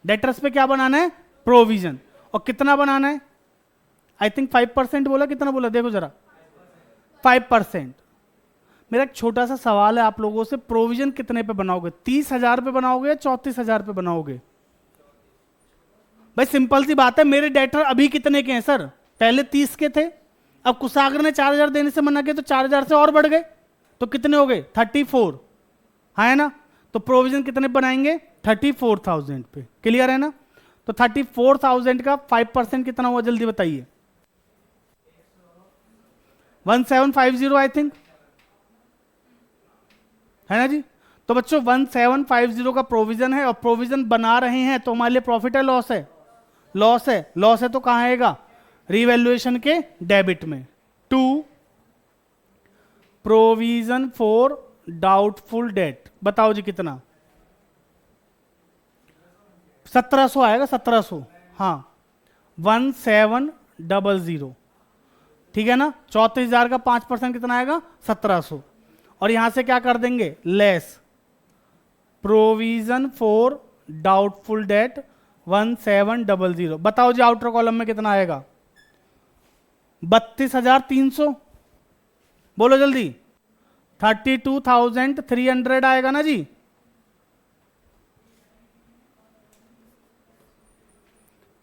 डेटर्स पे क्या बनाना है, प्रोविजन, और कितना बनाना है, आई थिंक 5% बोला, कितना बोला देखो जरा, 5%। मेरा एक छोटा सा सवाल है आप लोगों से, प्रोविजन कितने पे बनाओगे, 30,000 पे बनाओगे या 34,000 पे बनाओगे? भाई सिंपल सी बात है, मेरे डेटर अभी कितने के हैं सर, पहले 30 के थे, अब कुशागर ने 4,000 देने से मना किया तो 4,000 से और बढ़ गए, तो कितने हो गए, 34, हाँ है ना। तो प्रोविजन कितने बनाएंगे, 34,000 पे। क्लियर है ना, तो 34,000 का 5% कितना हुआ, जल्दी बताइए, 1750 आई थिंक, है ना जी। तो बच्चों 1750 का प्रोविजन है, और प्रोविजन बना रहे हैं तो हमारे लिए प्रॉफिट है लॉस है, लॉस है, लॉस है तो कहां आएगा, रिवैल्यूएशन के डेबिट में। To provision for doubtful debt, बताओ जी कितना, 1700 आएगा, 1700, हाँ 1700, ठीक है ना। 34,000 का 5% कितना आएगा, 1700, और यहां से क्या कर देंगे, less provision for doubtful date 1700। बताओ जी आउटर कॉलम में कितना आएगा, 32,300, बोलो जल्दी, 32,300 आएगा ना जी।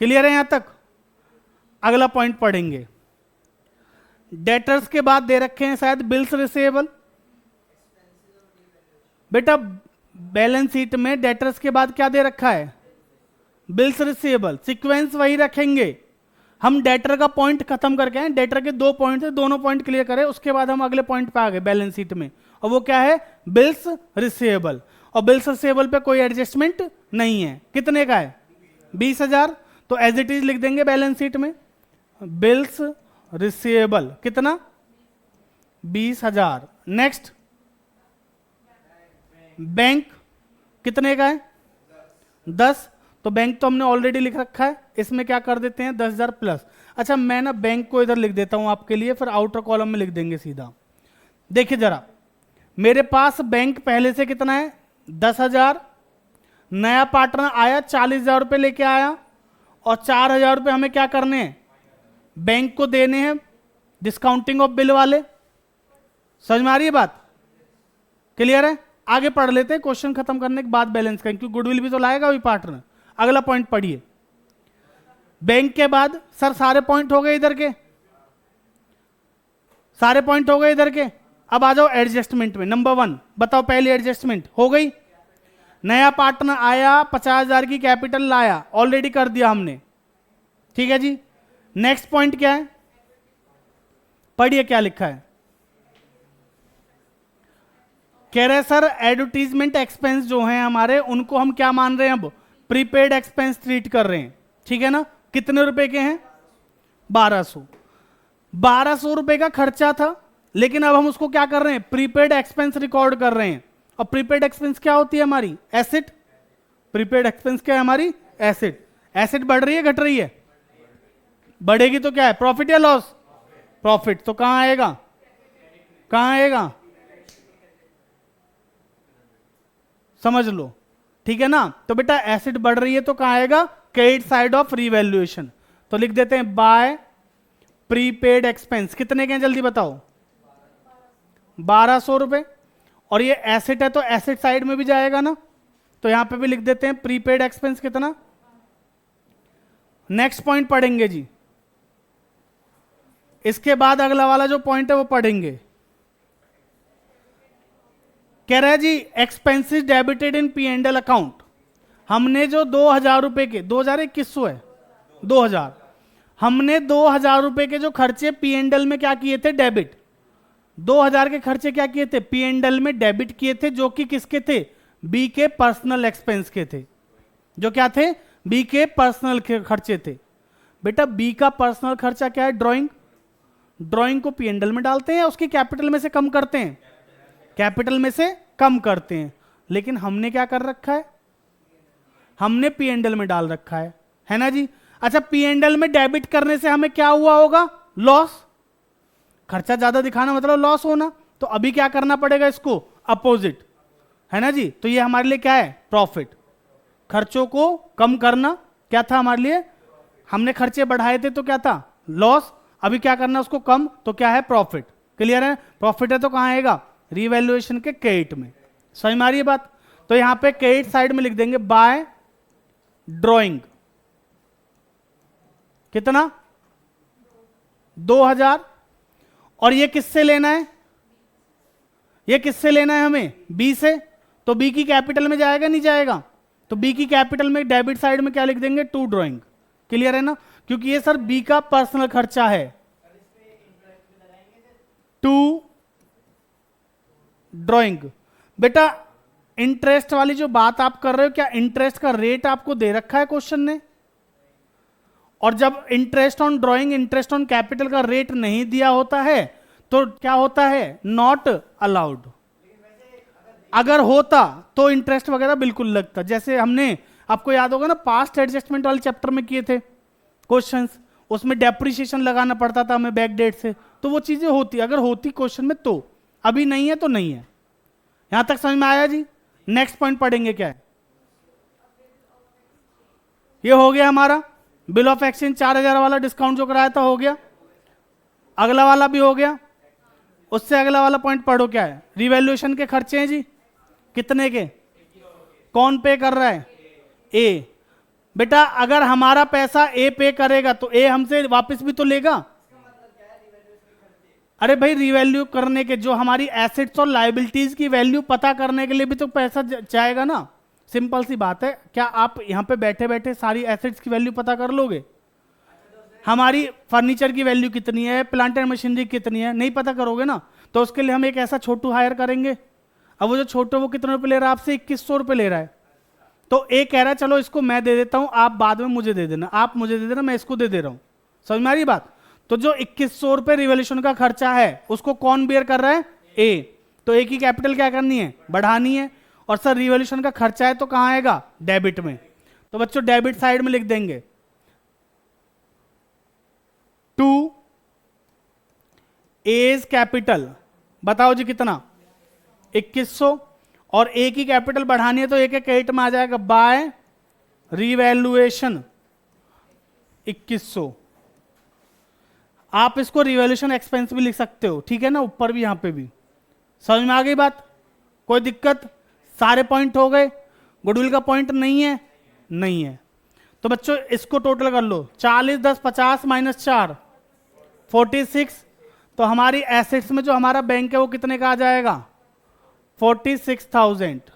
क्लियर है यहां तक, अगला पॉइंट पढ़ेंगे। डेटर्स के बाद दे रखे हैं शायद बिल्स रिसीवेबल, बेटा बैलेंस शीट में डेटर्स के बाद क्या दे रखा है, बिल्स रिसीवेबल, सीक्वेंस वही रखेंगे। हम डेटर का पॉइंट खत्म करके आए, डेटर के 2 पॉइंट थे, दोनों पॉइंट क्लियर करें, उसके बाद हम अगले पॉइंट पे आ गए बैलेंस शीट में, और वो क्या है, बिल्स रिसीवेबल। और बिल्स रिसीवेबल पे कोई एडजस्टमेंट नहीं है, कितने का है, 20,000, तो एज इट इज लिख देंगे बैलेंस शीट में, बिल्स रिसीवेबल कितना, 20,000। नेक्स्ट बैंक कितने का है, 10, तो बैंक तो हमने ऑलरेडी लिख रखा है, इसमें क्या कर देते हैं 10,000 प्लस। अच्छा मैं ना बैंक को इधर लिख देता हूं आपके लिए, फिर आउटर कॉलम में लिख देंगे सीधा। देखिए जरा, मेरे पास बैंक पहले से कितना है, 10,000, नया पार्टनर आया 40,000 रुपये लेके आया, और 4,000 रुपये हमें क्या करने हैं, बैंक को देने हैं, डिस्काउंटिंग ऑफ बिल वाले। समझ में आ रही है बात, क्लियर है। आगे पढ़ लेते हैं, क्वेश्चन खत्म करने के बाद बैलेंस करेंगे, क्योंकि गुडविल भी तो लाएगा वही पार्टनर। अगला पॉइंट पढ़िए, बैंक के बाद सर सारे पॉइंट हो गए इधर के, सारे पॉइंट हो गए इधर के। अब आ जाओ एडजस्टमेंट में, नंबर 1 बताओ, पहली एडजस्टमेंट हो गई, नया पार्टनर आया, 50,000 की कैपिटल लाया, ऑलरेडी कर दिया हमने, ठीक है जी। नेक्स्ट पॉइंट क्या है, पढ़िए क्या लिखा है, कह रहे सर एडवर्टीजमेंट एक्सपेंस जो हैं हमारे, उनको हम क्या मान रहे हैं, अब प्रीपेड एक्सपेंस ट्रीट कर रहे हैं, ठीक है ना। कितने रुपए के हैं, 1200 रुपए का खर्चा था, लेकिन अब हम उसको क्या कर रहे हैं, प्रीपेड एक्सपेंस रिकॉर्ड कर रहे हैं। और प्रीपेड एक्सपेंस क्या होती है हमारी, एसेट। प्रीपेड एक्सपेंस क्या है हमारी, एसेट। एसेट बढ़ रही है घट रही है, बढ़ेगी तो क्या है, प्रॉफिट या लॉस, प्रॉफिट। तो कहां आएगा, कहां आएगा, समझ लो, ठीक है ना। तो बेटा एसेट बढ़ रही है तो कहां आएगा, क्रेडिट साइड ऑफ रीवैल्यूएशन। तो लिख देते हैं बाय प्रीपेड एक्सपेंस, कितने के हैं जल्दी बताओ, 1200 रुपए। और ये एसेट है तो एसेट साइड में भी जाएगा ना, तो यहां पे भी लिख देते हैं प्रीपेड एक्सपेंस कितना। नेक्स्ट पॉइंट पढ़ेंगे जी, इसके बाद अगला वाला जो पॉइंट है वो पढ़ेंगे। कह रहा है जी expenses debited in P and L account. हमने जो 2000 रुपए के, 2021 है 2000, हमने 2000 रुपए के जो खर्चे पी एंड एल में क्या किए थे, डेबिट। 2000 के खर्चे क्या किए थे, पी एंड एल में डेबिट किए थे, जो कि किसके थे, बी के पर्सनल एक्सपेंस के थे। जो क्या थे, बी के पर्सनल खर्चे थे। बेटा बी का पर्सनल खर्चा क्या है, ड्राइंग। ड्राइंग को पी एंड एल में डालते हैं, उसकी कैपिटल में से कम करते हैं, कैपिटल में से कम करते हैं। लेकिन हमने क्या कर रखा है, हमने पी एंड एल में डाल रखा है ना जी। अच्छा पी एंड एल में डेबिट करने से हमें क्या हुआ होगा, लॉस। खर्चा ज्यादा दिखाना मतलब लॉस होना। तो अभी क्या करना पड़ेगा इसको, अपोजिट, है ना जी। तो ये हमारे लिए क्या है, प्रॉफिट। खर्चों को कम करना क्या था हमारे लिए, हमने खर्चे बढ़ाए थे तो क्या था, लॉस। अभी क्या करना उसको कम, तो क्या है, प्रॉफिट। क्लियर है, प्रॉफिट है तो कहां आएगा, रिवैल्यूएशन के क्रेडिट में। समझ में आ रही है बात। तो यहां पे क्रेडिट साइड में लिख देंगे बाय ड्राइंग, कितना 2000। और ये किससे लेना है, ये किससे लेना है हमें, बी से। तो बी की कैपिटल में जाएगा नहीं जाएगा, तो बी की कैपिटल में डेबिट साइड में क्या लिख देंगे, टू ड्राइंग। क्लियर है ना, क्योंकि ये सर बी का पर्सनल खर्चा है, टू ड्राइंग। बेटा इंटरेस्ट वाली जो बात आप कर रहे हो, क्या इंटरेस्ट का रेट आपको दे रखा है क्वेश्चन ने। और जब interest on drawing, interest on capital का रेट नहीं दिया होता है तो क्या होता है, नॉट अलाउड। अगर होता तो इंटरेस्ट वगैरह बिल्कुल लगता। जैसे हमने, आपको याद होगा ना, पास्ट एडजस्टमेंट वाले चैप्टर में किए थे क्वेश्चंस, उसमें डेप्रिसिएशन लगाना पड़ता था हमें बैक डेट से। तो वो चीजें होती, अगर होती क्वेश्चन में तो, अभी नहीं है तो नहीं है। यहां तक समझ में आया जी। नेक्स्ट पॉइंट पढ़ेंगे क्या है, ये हो गया हमारा बिल ऑफ एक्सचेंज 4000 वाला डिस्काउंट जो कराया था, हो गया। अगला वाला भी हो गया। उससे अगला वाला पॉइंट पढ़ो क्या है, रिवैल्यूएशन के खर्चे हैं जी, कितने के, कौन पे कर रहा है, ए। बेटा अगर हमारा पैसा ए पे करेगा तो ए हमसे वापस भी तो लेगा। अरे भाई रिवैल्यू करने के, जो हमारी एसेट्स और लायबिलिटीज की वैल्यू पता करने के लिए भी तो पैसा जाएगा ना। सिंपल सी बात है, क्या आप यहां पे बैठे बैठे सारी एसेट्स की वैल्यू पता कर लोगे, हमारी फर्नीचर की वैल्यू कितनी है, प्लांट एंड मशीनरी कितनी है, नहीं पता करोगे ना। तो उसके लिए हम एक ऐसा छोटू हायर करेंगे। अब वो जो छोटू, वो कितने रुपए ले रहा है आपसे, 2100 रुपए ले रहा है। तो एक कह रहा है चलो इसको मैं दे देता हूं, आप बाद में मुझे दे देना, आप मुझे दे देना, मैं इसको दे रहा हूं। समझ में आ रही बात। तो जो 2100 रुपए रिवॉल्यूशन का खर्चा है उसको कौन बेयर कर रहा है, ए। तो ए की कैपिटल क्या करनी है, बढ़ानी है। और सर रिवॉल्यूशन का खर्चा है तो कहां आएगा, डेबिट में। तो बच्चों डेबिट साइड में लिख देंगे टू एज कैपिटल। बताओ जी कितना, 2100। और ए की कैपिटल बढ़ानी है तो एक एक क्रेडिट में आ जाएगा बाय रिवैल्यूएशन 2100। आप इसको रिवैल्यूएशन एक्सपेंस भी लिख सकते हो, ठीक है ना, ऊपर भी यहां पे भी। समझ में आ गई बात, कोई दिक्कत, सारे पॉइंट हो गए। गुडविल का पॉइंट नहीं है, नहीं है। तो बच्चों इसको टोटल कर लो, 40 10 50 माइनस 4 46। तो हमारी एसेट्स में जो हमारा बैंक है वो कितने का आ जाएगा, 46,000,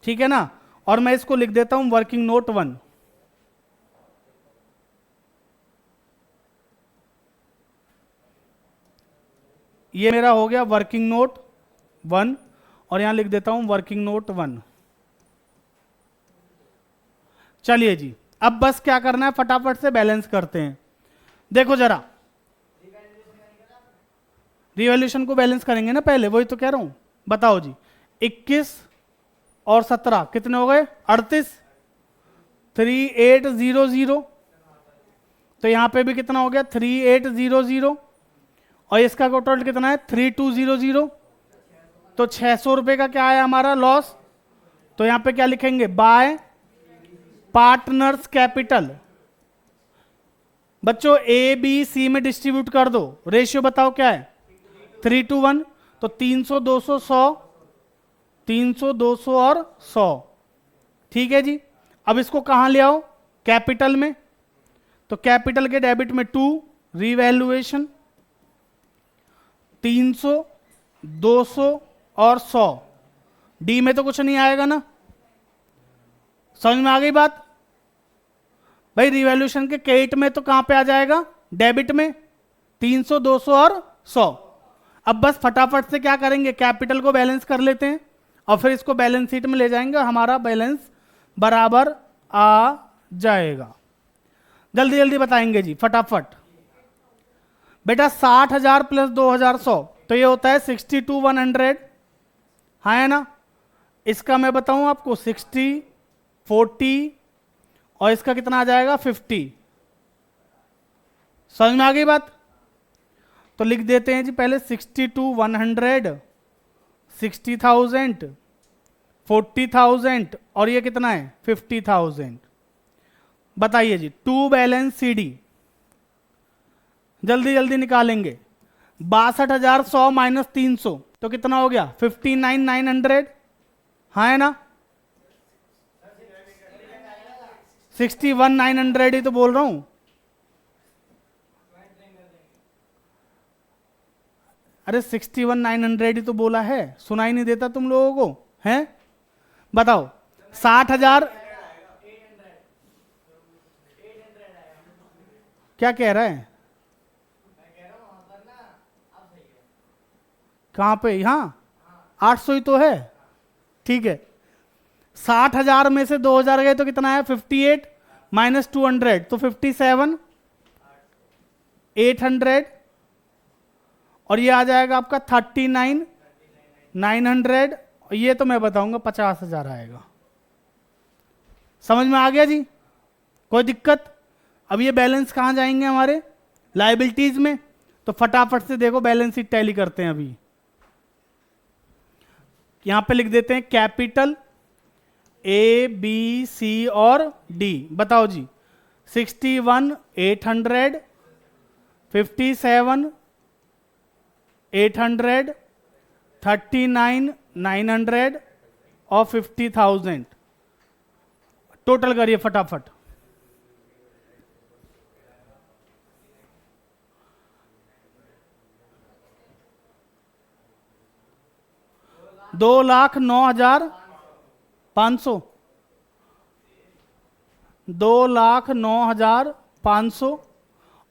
ठीक है ना। और मैं इसको लिख देता हूं वर्किंग नोट 1। ये मेरा हो गया वर्किंग नोट 1, और यहां लिख देता हूं वर्किंग नोट 1। चलिए जी, अब बस क्या करना है, फटाफट से बैलेंस करते हैं। देखो जरा, रिवॉल्यूशन को बैलेंस करेंगे ना पहले, वही तो कह रहा हूं। बताओ जी, 21 और 17 कितने हो गए, 38, 3800। तो यहां पे भी कितना हो गया, 3800। और इसका टोटल कितना है, 3200। तो 600 रुपए का क्या आया हमारा लॉस। तो यहां पे क्या लिखेंगे, बाय पार्टनर्स कैपिटल। बच्चों ए बी सी में डिस्ट्रीब्यूट कर दो, रेशियो बताओ क्या है, 3:1। तो 300 200 100, 300 200 और 100, ठीक है जी। अब इसको कहां ले आओ, कैपिटल में। तो कैपिटल के डेबिट में 2, रीवैल्यूएशन 300 200 और 100, डी में तो कुछ नहीं आएगा ना, समझ में आ गई बात भाई। रिवॉल्यूशन के क्रेडिट में तो कहां पे आ जाएगा, डेबिट में 300 200 और 100। अब बस फटाफट से क्या करेंगे, कैपिटल को बैलेंस कर लेते हैं और फिर इसको बैलेंस शीट में ले जाएंगे, हमारा बैलेंस बराबर आ जाएगा। जल्दी जल्दी बताएंगे जी फटाफट। बेटा 60,000 प्लस 2,100 तो ये होता है 62,100, हाँ है ना। इसका मैं बताऊं आपको 60 40 और इसका कितना आ जाएगा 50। समझ में आ गई बात। तो लिख देते हैं जी पहले 62,100, 60,000, 40,000 और ये कितना है 50,000। बताइए जी टू बैलेंस सीडी जल्दी जल्दी निकालेंगे। 62,100 माइनस 300 तो कितना हो गया 59,900, हाँ है ना। 61,900 ही तो बोल रहा हूं। अरे 61,900 ही तो बोला है, सुनाई नहीं देता तुम लोगों को हैं। बताओ 60,000 क्या कह रहा है, कहां पे, यहाँ 800 ही तो है, ठीक है। 60,000 में से 2,000 गए तो कितना है 58 माइनस 200 तो 57 800 और ये आ जाएगा आपका 39,900 और ये तो मैं बताऊंगा 50,000 आएगा। समझ में आ गया जी, कोई दिक्कत। अब ये बैलेंस कहां जाएंगे हमारे लायबिलिटीज में, तो फटाफट से देखो बैलेंस शीट टैली करते हैं। अभी यहां पे लिख देते हैं कैपिटल ए बी सी और डी। बताओ जी 61,800, 57,800, 39,900 और 50,000 टोटल करिए फटाफट। दो 2,09,500, 2,09,500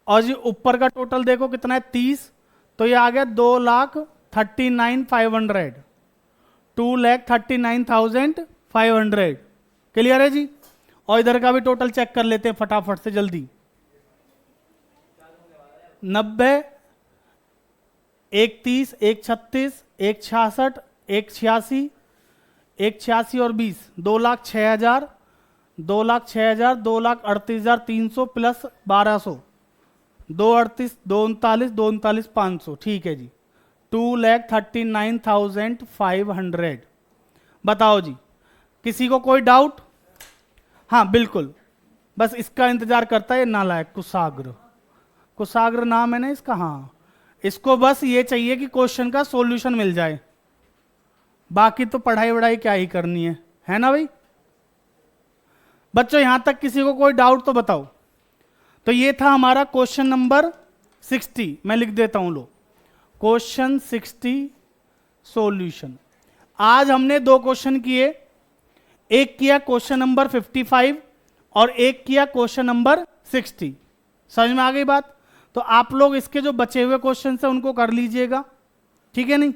और जी ऊपर का टोटल देखो कितना है 30, तो ये आ गया 2,39,500, 2,39,500। क्लियर है जी। और इधर का भी टोटल चेक कर लेते हैं फटाफट से जल्दी। 90, 130, 136, 166, 186, 186 और 20 2,06,000, 2,06,000, 2,38,300 प्लस 1,200 2,38, 2,39, 2,39,500, ठीक है जी 2,39,500। बताओ जी किसी को कोई डाउट। हाँ बिल्कुल, बस इसका इंतजार करता है नालायक कुशाग्र, कुशाग्र नाम है ना इसका। हाँ इसको बस ये चाहिए कि क्वेश्चन का सॉल्यूशन मिल जाए, बाकी तो पढ़ाई वढ़ाई क्या ही करनी है ना भाई। बच्चों यहां तक किसी को कोई डाउट तो बताओ। तो ये था हमारा क्वेश्चन नंबर 60, मैं लिख देता हूं लो क्वेश्चन 60 सॉल्यूशन। आज हमने दो क्वेश्चन किए, एक किया क्वेश्चन नंबर 55 और एक किया क्वेश्चन नंबर 60। समझ में आ गई बात। तो आप लोग इसके जो बचे हुए क्वेश्चन है उनको कर लीजिएगा, ठीक है नहीं।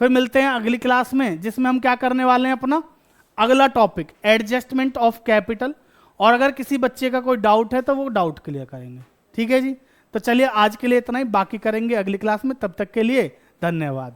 फिर मिलते हैं अगली क्लास में जिसमें हम क्या करने वाले हैं, अपना अगला टॉपिक एडजस्टमेंट ऑफ कैपिटल। और अगर किसी बच्चे का कोई डाउट है तो वो डाउट क्लियर करेंगे, ठीक है जी। तो चलिए आज के लिए इतना ही, बाकी करेंगे अगली क्लास में। तब तक के लिए धन्यवाद।